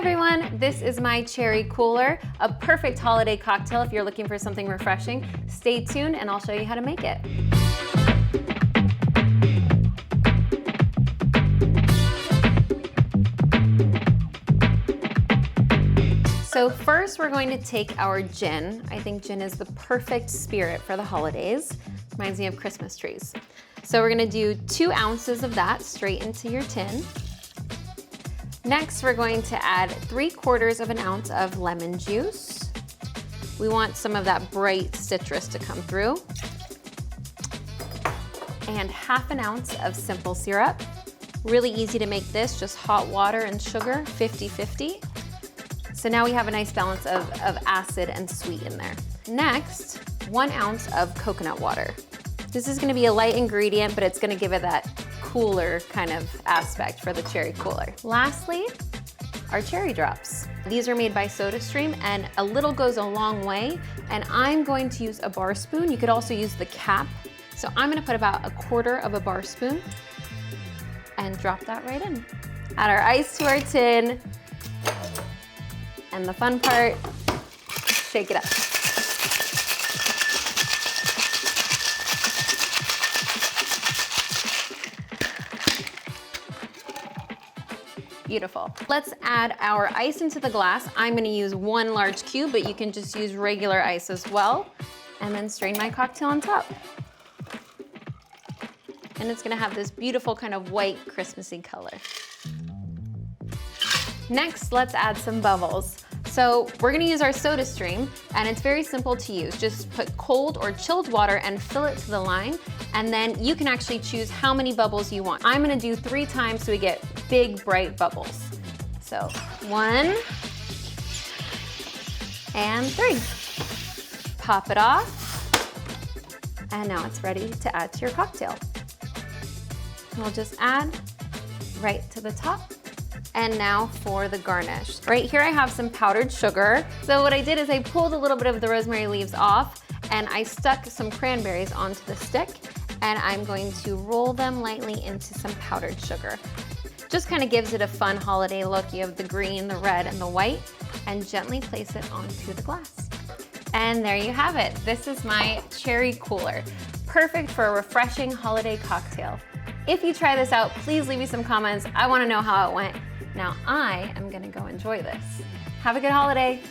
everyone, this is my cherry cooler, a perfect holiday cocktail if you're looking for something refreshing. Stay tuned and I'll show you how to make it. So first we're going to take our gin. I think gin is the perfect spirit for the holidays. Reminds me of Christmas trees. So we're gonna do 2 ounces of that straight into your tin. Next, we're going to add 3/4 of an ounce of lemon juice. We want some of that bright citrus to come through. And 1/2 ounce of simple syrup. Really easy to make this, just hot water and sugar, 50-50. So now we have a nice balance of acid and sweet in there. Next, 1 ounce of coconut water. This is gonna be a light ingredient, but it's gonna give it that cooler kind of aspect for the cherry cooler. Lastly, our cherry drops. These are made by SodaStream and a little goes a long way, and I'm going to use a bar spoon. You could also use the cap. So I'm gonna put about 1/4 of a bar spoon and drop that right in. Add our ice to our tin, and the fun part, shake it up. Beautiful. Let's add our ice into the glass. I'm gonna use 1 large cube, but you can just use regular ice as well. And then strain my cocktail on top. And it's gonna have this beautiful kind of white Christmassy color. Next, let's add some bubbles. So we're gonna use our SodaStream, and it's very simple to use. Just put cold or chilled water and fill it to the line, and then you can actually choose how many bubbles you want. I'm gonna do 3 times so we get big, bright bubbles. So 1 and 3. Pop it off, and now it's ready to add to your cocktail. We'll just add right to the top. And now for the garnish. Right here I have some powdered sugar. So what I did is I pulled a little bit of the rosemary leaves off and I stuck some cranberries onto the stick, and I'm going to roll them lightly into some powdered sugar. Just kind of gives it a fun holiday look. You have the green, the red, and the white, and gently place it onto the glass. And there you have it. This is my cherry cooler. Perfect for a refreshing holiday cocktail. If you try this out, please leave me some comments. I want to know how it went. Now I am gonna go enjoy this. Have a good holiday.